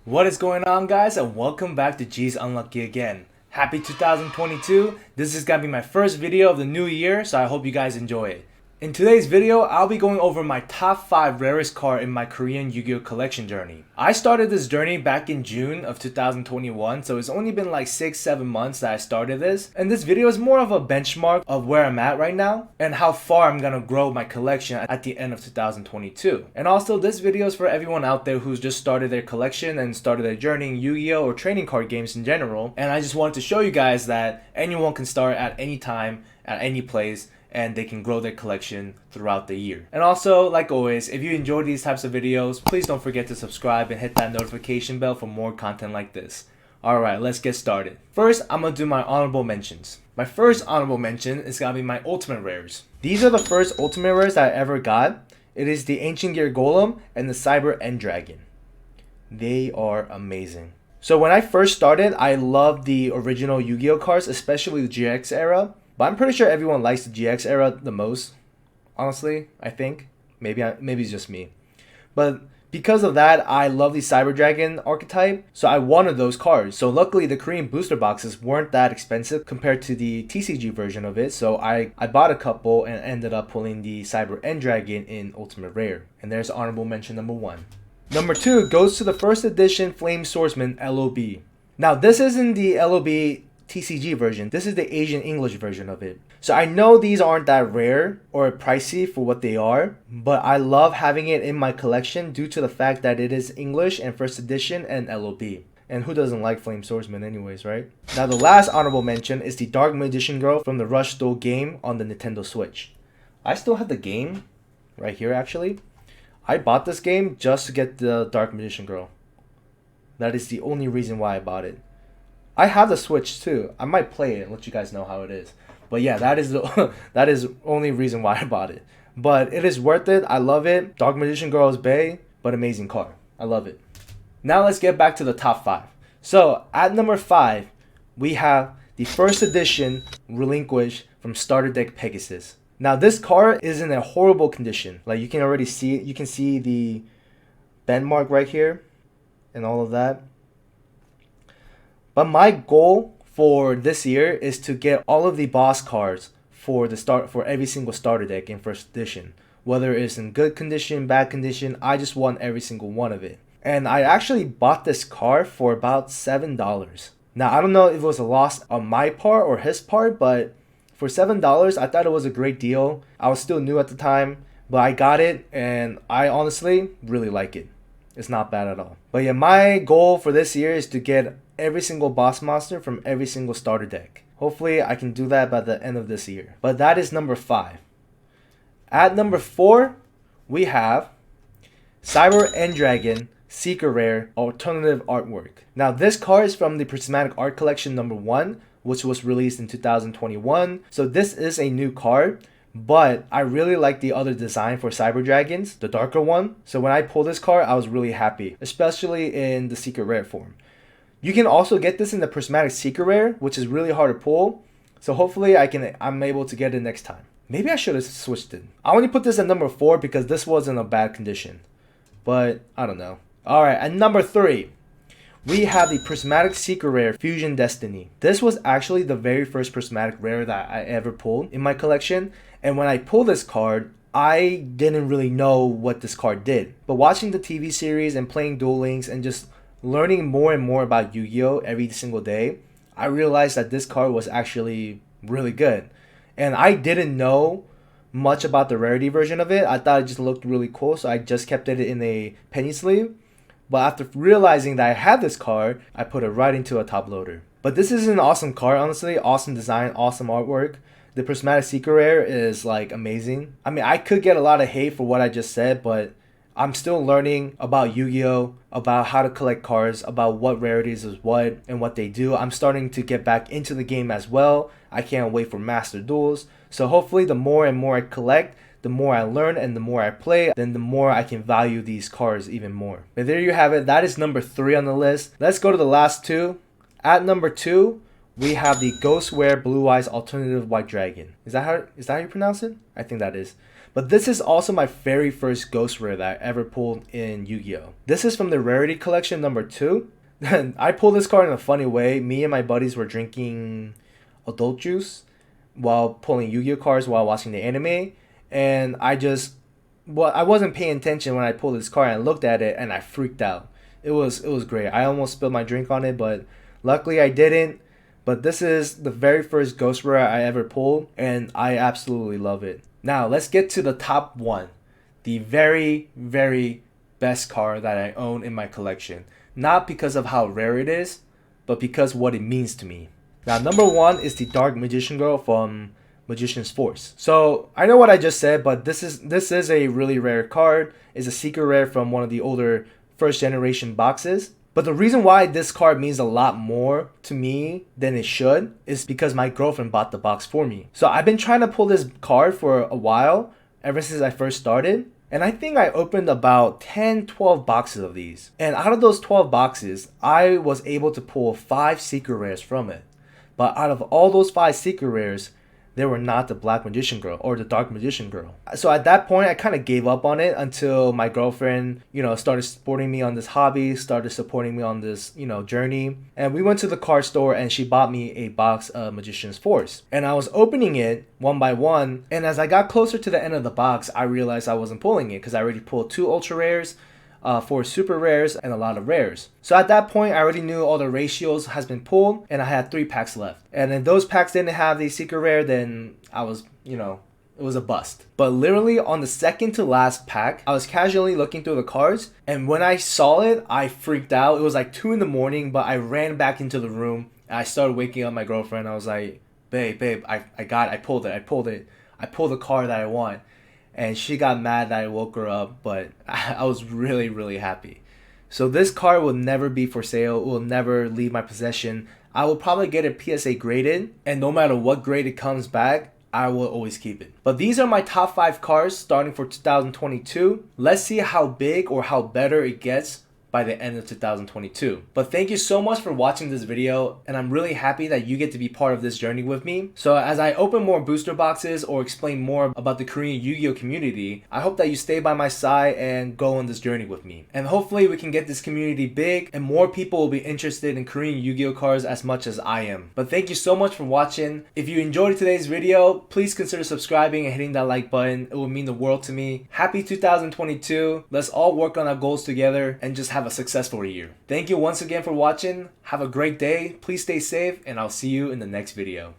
What is going on, guys, and welcome back to G's Unlucky again. Happy 2022. This is gonna be my first video of the new year, so I hope you guys enjoy it. In today's video, I'll be going over my top 5 rarest card in my Korean Yu-Gi-Oh collection journey. I started this journey back in June of 2021, so it's only been like 6-7 months that I started this. And this video is more of a benchmark of where I'm at right now and how far I'm gonna grow my collection at the end of 2022. And also, this video is for everyone out there who's just started their collection and started their journey in Yu-Gi-Oh or trading card games in general. And I just wanted to show you guys that anyone can start at any time, at any place, and they can grow their collection throughout the year. And also, like always, if you enjoy these types of videos, please don't forget to subscribe and hit that notification bell for more content like this. Alright, let's get started. First, I'm gonna do my honorable mentions. My first honorable mention is gonna be my ultimate rares. These are the first ultimate rares that I ever got. It is the Ancient Gear Golem and the Cyber End Dragon. They are amazing. So when I first started, I loved the original Yu-Gi-Oh cards, especially the GX era. But I'm pretty sure everyone likes the GX era the most. Honestly, I think. Maybe it's just me. But because of that, I love the Cyber Dragon archetype. So I wanted those cards. So luckily, the Korean booster boxes weren't that expensive compared to the TCG version of it. So I bought a couple and ended up pulling the Cyber End Dragon in Ultimate Rare. And there's honorable mention number 1. Number 2 goes to the first edition Flame Swordsman LOB. Now this isn't the LOB TCG version. This is the Asian English version of it. So I know these aren't that rare or pricey for what they are, but I love having it in my collection due to the fact that it is English and first edition and LOB. And who doesn't like Flame Swordsman anyways, right? Now the last honorable mention is the Dark Magician Girl from the Rush Duel game on the Nintendo Switch. I still have the game right here actually. I bought this game just to get the Dark Magician Girl. That is the only reason why I bought it. I have the Switch too. I might play it and let you guys know how it is. But yeah, that is the that is the only reason why I bought it. But it is worth it. I love it. Dark Magician Girl is bae, but amazing card. I love it. Now let's get back to the top 5. So at number 5, we have the first edition Relinquish from Starter Deck Pegasus. Now this card is in a horrible condition. Like you can already see it. You can see the bend mark right here and all of that. But my goal for this year is to get all of the boss cards for every single starter deck in first edition. Whether it's in good condition, bad condition, I just want every single one of it. And I actually bought this card for about $7. Now I don't know if it was a loss on my part or his part, but for $7 I thought it was a great deal. I was still new at the time, but I got it and I honestly really like it. It's not bad at all. But yeah, my goal for this year is to get every single boss monster from every single starter deck. Hopefully I can do that by the end of this year. But that is number 5. At number 4, we have Cyber End Dragon Secret Rare Alternative Artwork. Now this card is from the Prismatic Art Collection number 1, which was released in 2021. So this is a new card. But I really like the other design for Cyber Dragons, the darker one. So when I pulled this card, I was really happy, especially in the Secret Rare form. You can also get this in the Prismatic Secret Rare, which is really hard to pull. So hopefully I'm able to get it next time. Maybe I should have switched it. I only put this at number 4 because this was in a bad condition. But I don't know. Alright, at number 3. We have the Prismatic Secret Rare Fusion Destiny. This was actually the very first Prismatic Rare that I ever pulled in my collection. And when I pulled this card, I didn't really know what this card did. But watching the TV series and playing Duel Links and just learning more and more about Yu-Gi-Oh every single day, I realized that this card was actually really good. And I didn't know much about the rarity version of it. I thought it just looked really cool, so I just kept it in a penny sleeve. But after realizing that I had this card, I put it right into a top loader. But this is an awesome card, honestly. Awesome design, awesome artwork. The Prismatic Secret Rare is like amazing. I mean, I could get a lot of hate for what I just said, but I'm still learning about Yu-Gi-Oh, about how to collect cards, about what rarities is what and what they do. I'm starting to get back into the game as well. I can't wait for Master Duels. So hopefully the more and more I collect, the more I learn and the more I play, then the more I can value these cards even more. But there you have it. That is number 3 on the list. Let's go to the last 2. At number 2, we have the Ghostware Blue Eyes Alternative White Dragon. Is that how you pronounce it? I think that is. But this is also my very first ghost rare that I ever pulled in Yu-Gi-Oh! This is from the Rarity Collection number 2. I pulled this card in a funny way. Me and my buddies were drinking adult juice while pulling Yu-Gi-Oh cards while watching the anime, and I wasn't paying attention when I pulled this card, and I looked at it and I freaked out. It was great. I almost spilled my drink on it, but luckily I didn't. But this is the very first ghost rare I ever pulled, and I absolutely love it. Now let's get to the top one, the very, very best card that I own in my collection. Not because of how rare it is, but because what it means to me. Now, number 1 is the Dark Magician Girl from Magician's Force. So I know what I just said, but this is a really rare card. It's a secret rare from one of the older first generation boxes. But the reason why this card means a lot more to me than it should is because my girlfriend bought the box for me. So I've been trying to pull this card for a while, ever since I first started. And I think I opened about 10-12 boxes of these. And out of those 12 boxes, I was able to pull 5 secret rares from it. But out of all those 5 secret rares, they were not the Black Magician Girl or the Dark Magician Girl. So at that point, I kind of gave up on it until my girlfriend, started supporting me on this hobby, started supporting me on this, journey. And we went to the card store and she bought me a box of Magician's Force. And I was opening it one by one. And as I got closer to the end of the box, I realized I wasn't pulling it because I already pulled 2 ultra rares, 4 super rares, and a lot of rares. So at that point, I already knew all the ratios has been pulled, and I had 3 packs left. And if those packs didn't have the secret rare, then I was, it was a bust. But literally on the second to last pack, I was casually looking through the cards, and when I saw it, I freaked out. It was like 2 in the morning, but I ran back into the room, and I started waking up my girlfriend. I was like, babe, I pulled it. I pulled the card that I want. And she got mad that I woke her up, but I was really, really happy. So this card will never be for sale. It will never leave my possession. I will probably get it PSA graded, and no matter what grade it comes back, I will always keep it. But these are my top 5 cards starting for 2022. Let's see how big or how better it gets by the end of 2022. But thank you so much for watching this video, and I'm really happy that you get to be part of this journey with me. So as I open more booster boxes or explain more about the Korean Yu-Gi-Oh community, I hope that you stay by my side and go on this journey with me. And hopefully we can get this community big and more people will be interested in Korean Yu-Gi-Oh cards as much as I am. But thank you so much for watching. If you enjoyed today's video, please consider subscribing and hitting that like button. It will mean the world to me. Happy 2022. Let's all work on our goals together and just have a successful year. Thank you once again for watching. Have a great day. Please stay safe, and I'll see you in the next video.